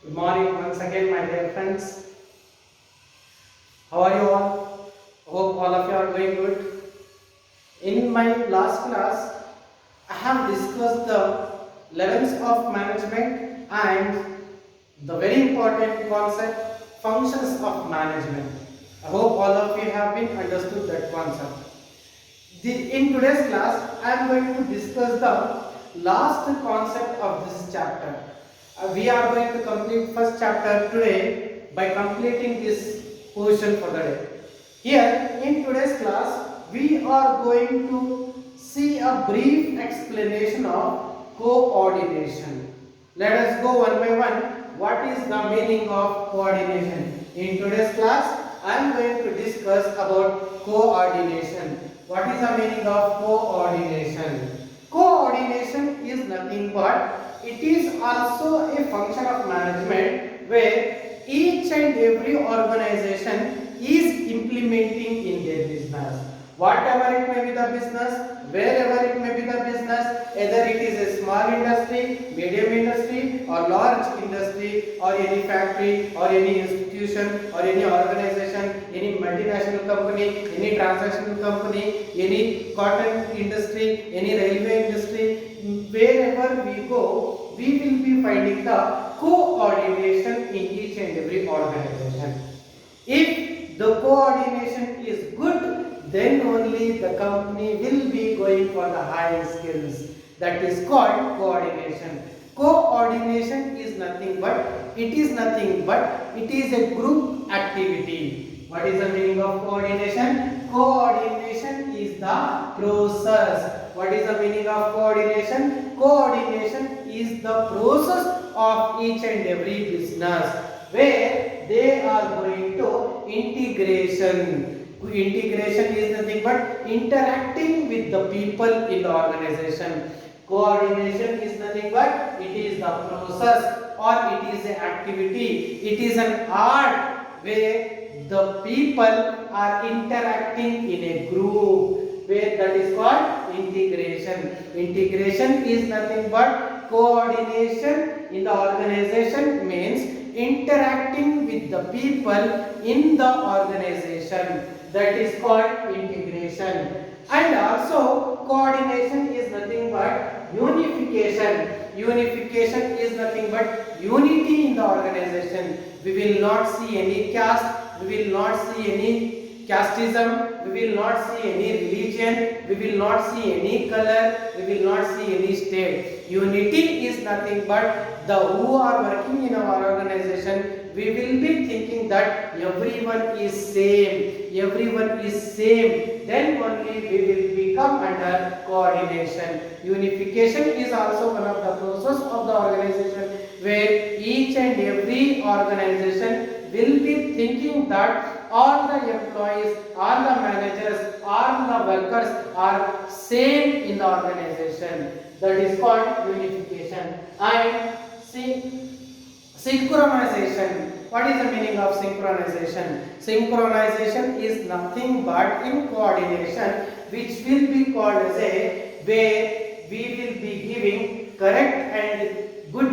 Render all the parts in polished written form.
Good morning once again, my dear friends. How are you all? Hope all of you are doing good. In my last class, I have discussed the levels of management and the very important concept, functions of management. I hope all of you have been understood that concept. In today's class, I am going to discuss the last concept of this chapter. We are going to complete first chapter today by completing this portion for the day. Here in today's class, we are going to see a brief explanation of coordination. Let us go one by one. What is the meaning of coordination? In today's class, I am going to discuss about coordination. What is the meaning of coordination? Coordination is nothing but it is also a function of management where each and every organization is implementing in their business. Whatever it may be the business, wherever it may be the business, either it is a small industry, medium industry or large industry or any factory or any institution or any organization, any multinational company, any transnational company, any cotton industry, any railway industry, wherever we go, we will be finding the coordination in each and every organization. If the coordination is good, then only the company will be going for the high skills. That is called coordination. Coordination is nothing but it is a group activity. What is the meaning of coordination? Coordination is the process. What is the meaning of coordination? Coordination is the process of each and every business where they are going to integration. Integration is nothing but interacting with the people in the organization. Coordination is nothing but it is the process or it is an activity. It is an art where the people are interacting in a group where that is called integration. Integration is nothing but coordination in the organization means interacting with the people in the organization. That is called integration. And also coordination is nothing but unification. Unification is nothing but unity in the organization. We will not see any caste, we will not see any casteism, we will not see any religion, we will not see any color, we will not see any state. Unity is nothing but the who are working in our organization, we will be thinking that everyone is same, then only we will become under coordination. Unification is also one of the process of the organization where each and every organization will be thinking that all the employees, all the managers, all the workers are same in the organization. That is called unification. And synchronization. What is the meaning of synchronization? Synchronization is nothing but in coordination, which will be called as a where we will be giving correct and good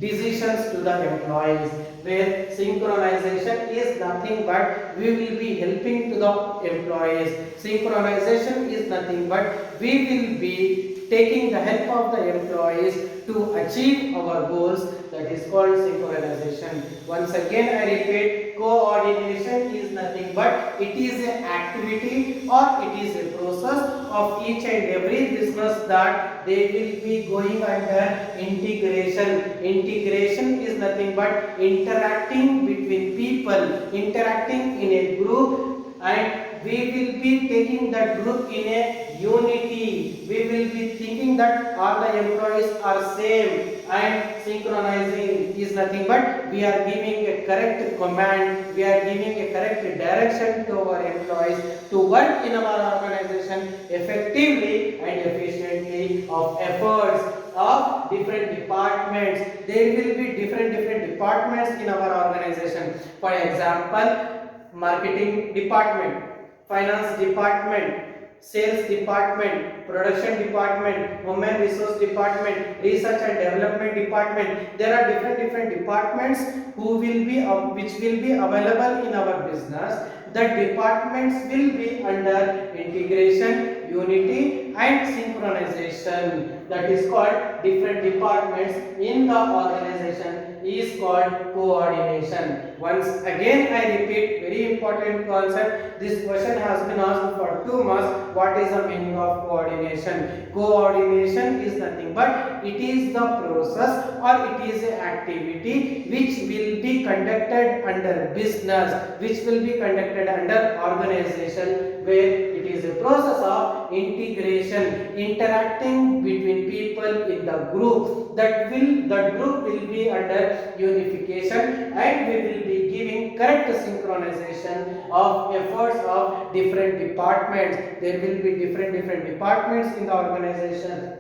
decisions to the employees. Where synchronization is nothing but we will be helping to the employees. Synchronization is nothing but we will be taking the help of the employees to achieve our goals. That is called synchronization. Once again I repeat, coordination is nothing but it is an activity or it is a process of each and every business that they will be going under integration. Integration is nothing but interacting between people, interacting in a group, and we will be taking that group in a unity. We will be thinking that all the employees are same, and synchronizing is nothing but we are giving a correct command, we are giving a correct direction to our employees to work in our organization effectively and efficiently of efforts of different departments. There will be different departments in our organization. For example, marketing department, finance department, sales department, production department, human resource department, research and development department. There are different departments who will be which will be available in our business. The departments will be under integration, unity and synchronization. That is called different departments in the organization is called coordination. Once again I repeat, very important concept. This question has been asked for 2 marks. What is the meaning of coordination? Coordination is nothing but it is the process or it is an activity which will be conducted under business, which will be conducted under organization, where it is a process of integration, interacting between people in the group. That group will be under unification, and we will be giving correct synchronization of efforts of different departments. There will be different departments in the organization.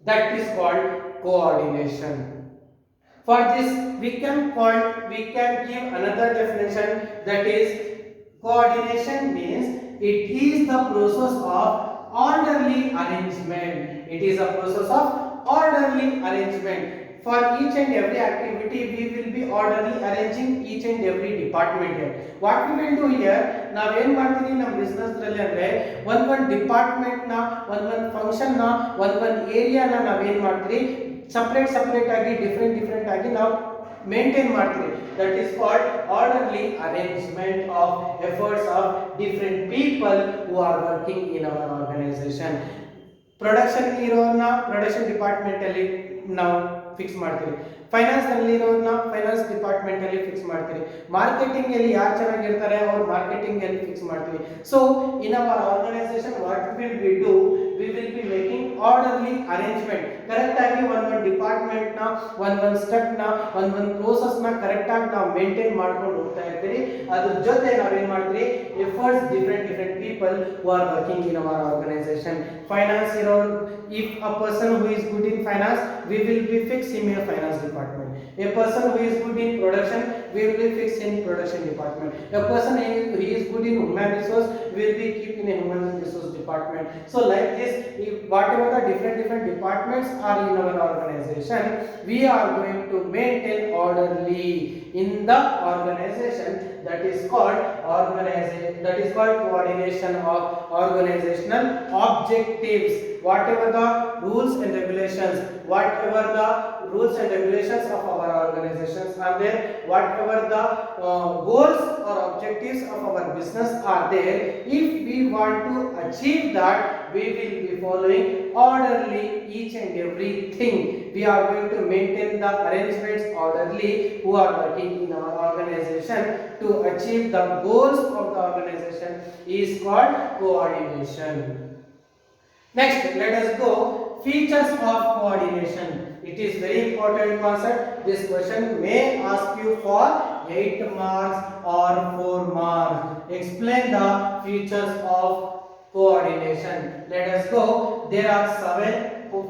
That is called coordination. For this, we can give another definition, that is coordination means it is the process of orderly arrangement. It is a process of orderly arrangement. For each and every activity, we will be orderly arranging each and every department here. What we will do here, ನಾವು ಏನು ಮಾಡ್ತೀವಿ ನಮ್ಮ business ರಲ್ಲಿ ಅಂದ್ರೆ ಒಂದು department ನ ಒಂದು function ನ ಒಂದು ಏರಿಯಾ ನ ನಾವು ಏನು ಮಾಡ್ತೀವಿ ಸಪರೇಟ್ ಆಗಿ ಡಿಫರೆಂಟ್ ಆಗಿ ನಾವು ಮೇಂಟೈನ್ ಮಾಡ್ತೀವಿ. That is called orderly arrangement of efforts of different people who are working in our organization. Production ಇರೋನ ಪ್ರೊಡಕ್ಷನ್ ಡಿಪಾರ್ಟ್ಮೆಂಟ್ ಅಲ್ಲಿ ನಾವು ಫಿಕ್ಸ್ ಮಾಡ್ತೀವಿ. ಫೈನಾನ್ಸ್ ನಲ್ಲಿ ಇರೋನ ಫೈನಾನ್ಸ್ ಡಿಪಾರ್ಟ್ಮೆಂಟ್ ಅಲ್ಲಿ ಫಿಕ್ಸ್ ಮಾಡ್ತೀವಿ. ಮಾರ್ಕೆಟಿಂಗ್ ಅಲ್ಲಿ ಯಾರು ಚೆನ್ನಾಗಿರ್ತಾರೆ ಅವರು ಮಾರ್ಕೆಟಿಂಗ್ ಅಲ್ಲಿ ಫಿಕ್ಸ್ ಮಾಡ್ತೀವಿ. So in our organization what will we do, we will be making orderly arrangement. Correct ಆಗಿ ಒಂದು ಡಿಪಾರ್ಟ್ಮೆಂಟ್ ನ ಒಂದು ಸ್ಟೆಪ್ ನ ಒಂದು ಪ್ರೋಸೆಸ್ ನ ಕರೆಕ್ಟ್ ಆಗಿ ನಾವು ಮೇಂಟೈನ್ ಮಾಡ್ಕೊಂಡು ಹೋಗ್ತಾ ಇರ್ತೀವಿ. ಅದ್ರ ಜೊತೆ ನಾವೇನ್ ಮಾಡ್ತೀವಿ, efforts different people who are working in our organisation. Finance ಇರೋ, if a person who is good in finance, we will be fixed in a finance department. A person who is good in production, we will be fixed in production department. A person who is good in human resource, we will be kept in a human resource department. So like this, whatever the different departments are in our organization, we are going to maintain orderly in the organization. That is called coordination of organizational objectives. Whatever the rules and regulations of our organizations are there, whatever the goals or objectives of our business are there, if we want to achieve that, we will be following orderly each and everything. We are going to maintain the arrangements orderly who are working in our organization to achieve the goals of the organization is called coordination. Next, let us go features of coordination. It is very important concept. This question may ask you for 8 marks or 4 marks. Explain the features of coordination. Let us go. There are 7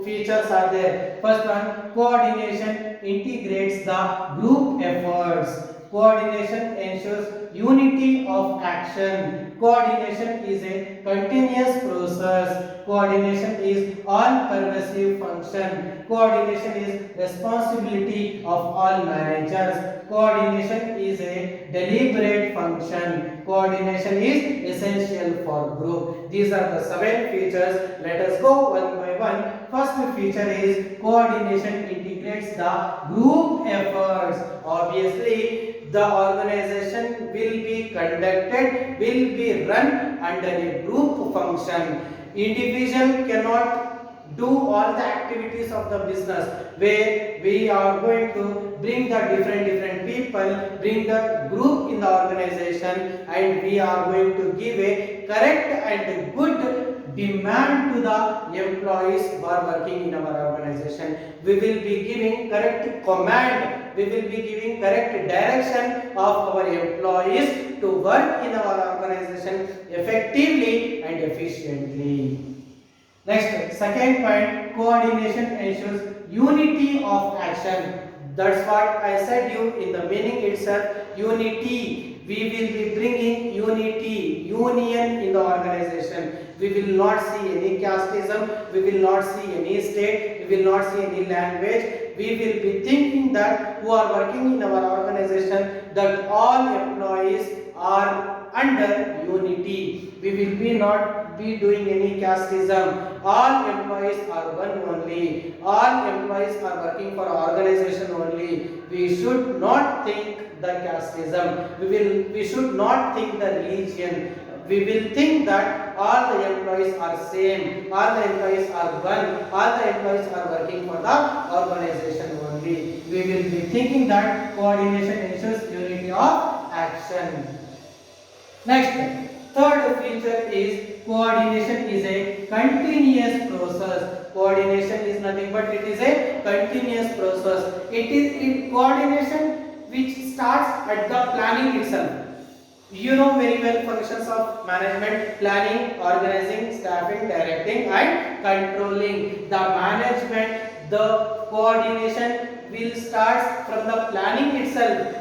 features are there. First one, coordination integrates the group efforts. Coordination ensures unity of action. Coordination is a continuous process. Coordination is all-pervasive function. Coordination is responsibility of all managers. Coordination is a deliberate function. Coordination is essential for group. These are the 7 features. Let us go one by one. First feature is coordination integrates the group efforts. Obviously, the organization will be run under a group function. Individual cannot do all the activities of the business, where we are going to bring the different people, bring the group in the organization, and we are going to give a correct and good demand to the employees who are working in our organization. We will be giving correct command, we will be giving correct direction of our employees to work in our organization effectively and efficiently. Next, second point, coordination ensures unity of action. That's what I said you in the meaning itself, unity. We will be bringing unity, union in the organization. We will not see any casteism, we will not see any state, we will not see any language. We will be thinking that who are working in our organization, that all employees are under unity. We will be not be doing any casteism. All employees are one only. All employees are working for organization only. We should not think the casteism. We should not think the religion. We will think that all the employees are same, all the employees are one, all the employees are working for the organization only. We will be thinking that coordination ensures unity of action. Next, third feature is coordination is a continuous process. Coordination is nothing but it is a continuous process. It is coordination which starts at the planning itself. You know very well functions of management: planning, organizing, staffing, directing and controlling. The management, the coordination will start from the planning itself.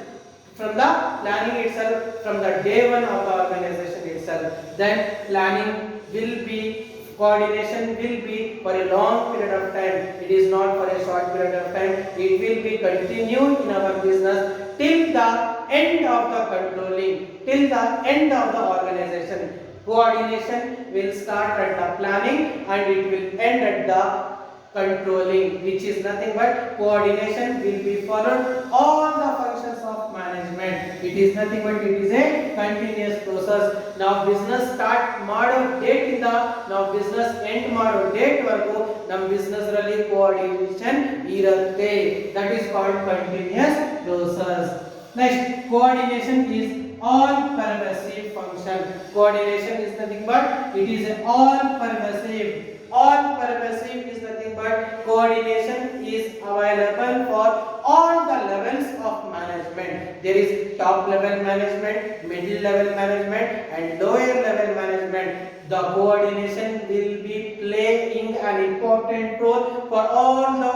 From the day one of the organization itself. Then planning will be, coordination will be for a long period of time. It is not for a short period of time. It will be continued in our business till the end of the controlling, till the end of the organization. Coordination will start at the planning and it will end at the controlling, which is nothing but coordination will be followed all the functions of management. It is nothing but it is a continuous process. Now business start model date in the now business end model date vargu nam business rally coordination irutte. That is called continuous process. Next, coordination is all pervasive function. Coordination is nothing but it is an all pervasive. All pervasive is nothing but coordination is available for all the levels of management. There is top level management, middle level management and lower level management. The coordination will be playing an important role for all the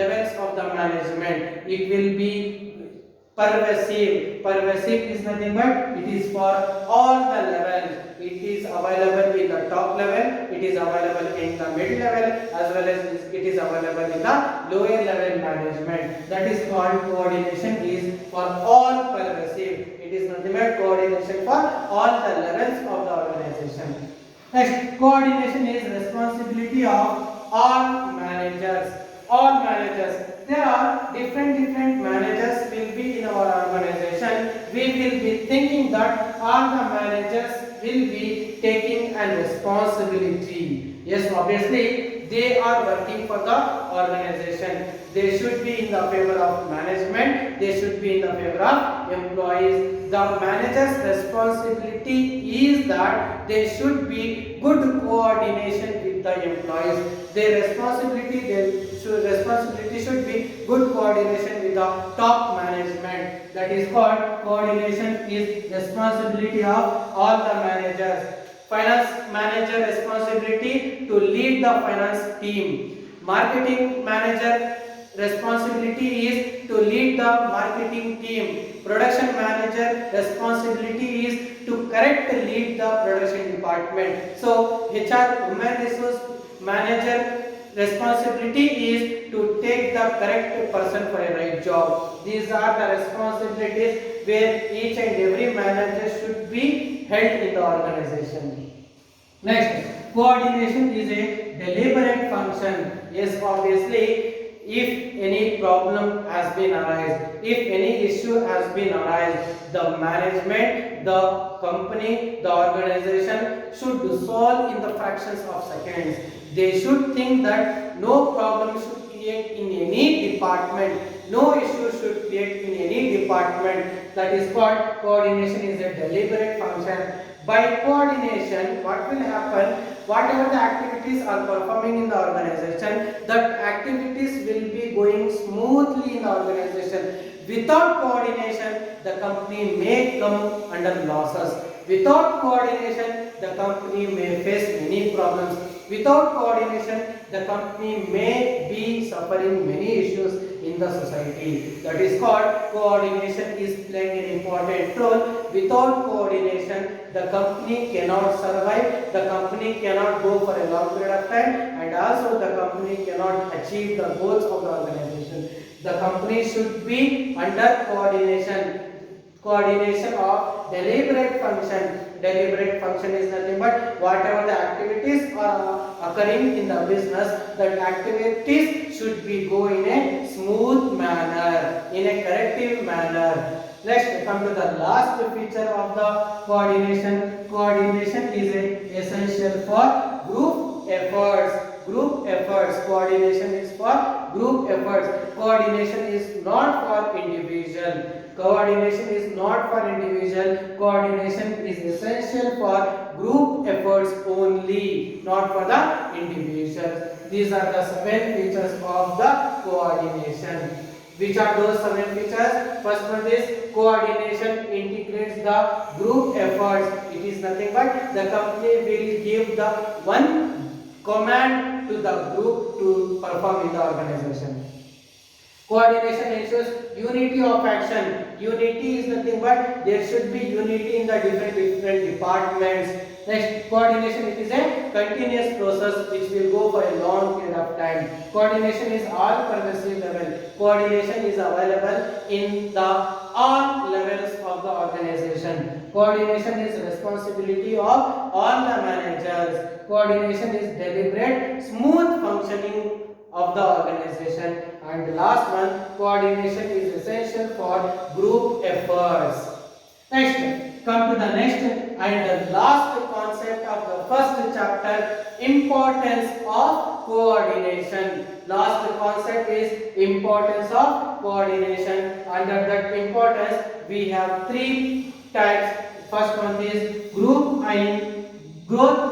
levels of the management. It will be pervasive. Pervasive is nothing but it is for all the levels. It is available in the top level, it is available in the mid level as well as it is available in the lower level management. That is called coordination is for all pervasive. It is nothing but coordination for all the levels of the organization. Next, coordination is responsibility of all managers. All managers. There are different managers will be in our organization. We will be thinking that all the managers will be taking a responsibility. Yes, obviously they are working for the organization. They should be in the favor of management. They should be in the favor of employees. The manager's responsibility is that they should be good coordination with the employees. Their responsibility should be good coordination with the top management. That is called coordination is responsibility of all the managers. Finance manager responsibility to lead the finance team. Marketing manager responsibility is to lead the marketing team. Production manager responsibility is to correctly lead the production department. So HR human resource manager responsibility is to take the correct person for a right job. These are the responsibilities where each and every manager should be held in the organization. Next, coordination is a deliberate function. Yes, obviously, if any problem has been arise, if any issue has been arise, the management, the company, the organization should solve in the fractions of seconds. They should think that no problem should create in any department, no issue should create in any department. That is called coordination is a deliberate function. By coordination, what will happen? Whatever the activities are performing in the organization, that activities will be going smoothly in the organization. Without coordination, the company may come under losses. Without coordination, the company may face many problems. Without coordination, the company may be suffering many issues in the society. That is called coordination is playing an important role. Without coordination, the company cannot survive, the company cannot go for a long period of time, and also the company cannot achieve the goals of the organization. The company should be under coordination. Coordination of deliberate function. Deliberate function is nothing but whatever the activities are occurring in the business, that activities should be go in a smooth manner, in a corrective manner. Next, come to the last feature of the coordination. Coordination is essential for group efforts. Group efforts. Coordination is for group efforts. Coordination is not for individual. Coordination is not for individual. Coordination is essential for group efforts only, not for the individual. These are the 7 features of the coordination. Which are those 7 features? First one is coordination integrates the group efforts. It is nothing but the company will give the one command to the group to perform in the organization. Coordination ensures unity of action. Unity is nothing but there should be unity in the different departments. Next, coordination, it is a continuous process which will go for a long period of time. Coordination is all pervasive level. Coordination is available in the all levels of the organization. Coordination is responsibility of all the managers. Coordination is deliberate, smooth functioning of the organization. And the last one, coordination is essential for group efforts. Next, come to the next and the last concept of the first chapter, importance of coordination. Last concept is importance of coordination. Under that importance, we have 3 types. First one is growth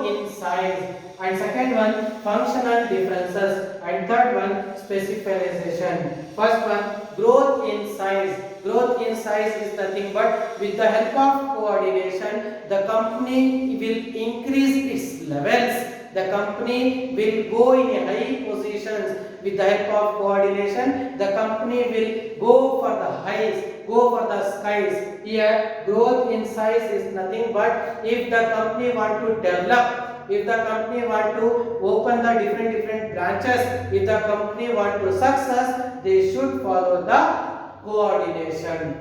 in size, and second one functional differences, and third one specialization. First one, growth in size. Growth in size is nothing but with the help of coordination, the company will increase its levels. The company will go in a high positions. With the help of coordination, the company will go for the highs, go for the skies. Here, growth in size is nothing but if the company want to develop, if the company want to open the different branches, if the company want to success, they should follow the coordination.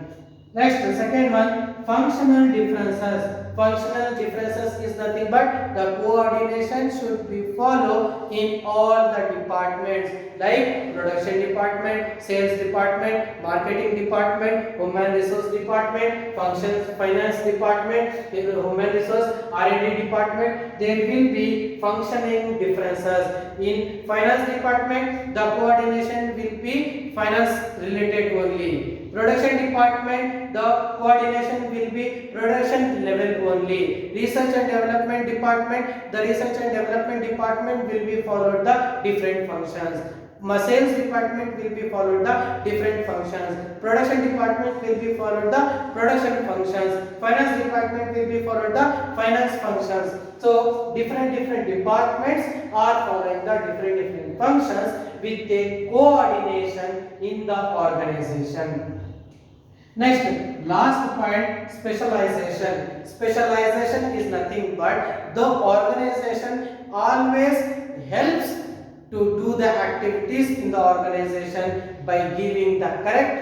Next, second one, functional differences. Functional differences is nothing but the coordination should be followed in all the departments like production department, sales department, marketing department, human resource department, functions finance department, human resource R&D department. There will be functioning differences. In finance department, the coordination will be finance related only. Production department, the coordination will be production level only. Research and development department, the research and development department will be followed the different functions. Sales department will be followed the different functions. Production department will be followed the production functions. Finance department will be followed the finance functions. So different departments are following the different functions with a coordination in the organization. Next, last point, specialization. Specialization is nothing but the organization always helps to do the activities in the organization by giving the correct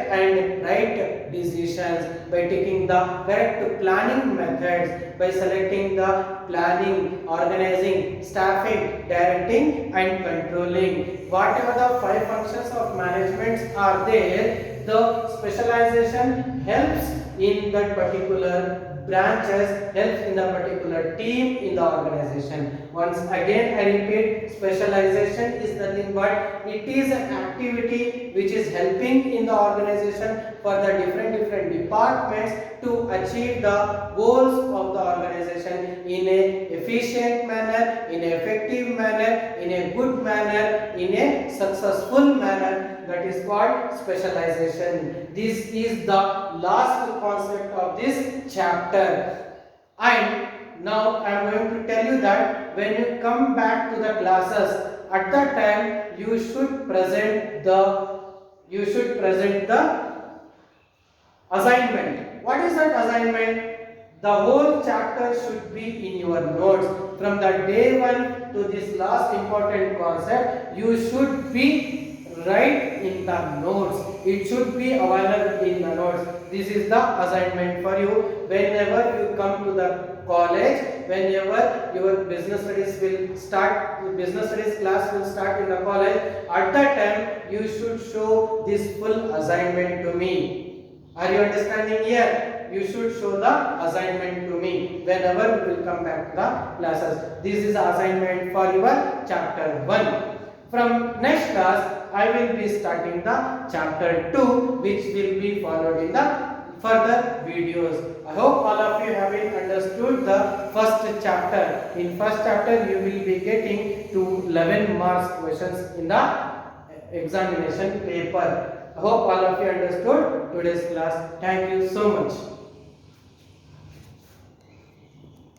and right decisions, by taking the correct planning methods, by selecting the planning, organizing, staffing, directing and controlling. Whatever the 5 functions of management are there, the specialization helps in that particular branches, helps in the particular team in the organization. Once again I repeat, specialization is nothing but it is an activity which is helping in the organization for the different departments to achieve the goals of the organization in a efficient manner, in a effective manner, in a good manner, in a successful manner. That is called specialization. This is the last concept of this chapter. And now I am going to tell you that when you come back to the classes, at that time you should present the assignment. What is that assignment? The whole chapter should be in your notes. From the day one to this last important concept, you should be write in the notes. It should be available in the notes. This is the assignment for you. Whenever you come to the college, whenever your business studies will start, business studies class will start in the college, at that time you should show this full assignment to me. Are you understanding here? You should show the assignment to me whenever we will come back to the classes. This is the assignment for your chapter 1. From next class, I will be starting the chapter 2, which will be followed in the further videos. I hope all of you have understood the first chapter. In first chapter, you will be getting to 11 marks questions in the examination paper. I hope all of you understood today's class. Thank you so much.